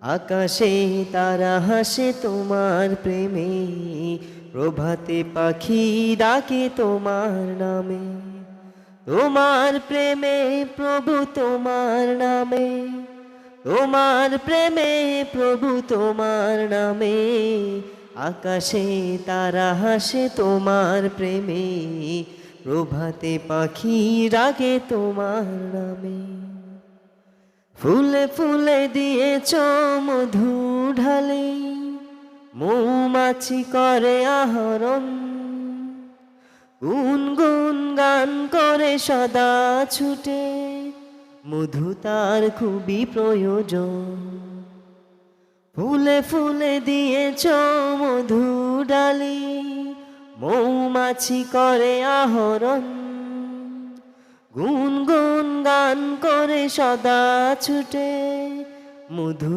আকাশে তারা হাসে তোমার প্রেমে, প্রভাতে পাখি ডাকে তোমার নামে। তোমার প্রেমে প্রভু তোমার নামে, তোমার প্রেমে প্রভু তোমার নামে। আকাশে তারা হাসে তোমার প্রেমে, প্রভাতে পাখি ডাকে তোমার নামে। ফুলে ফুলে দিয়েছ মধু ঢালে, মৌমাছি করে আহরণ। গুনগুন গান করে সদা ছুটে, মধু তার খুবই প্রয়োজন। ফুলে ফুলে দিয়েছ মধু ডালি, মৌমাছি করে আহরণ। গুনগুন গান করে সদা ছুটে, মধু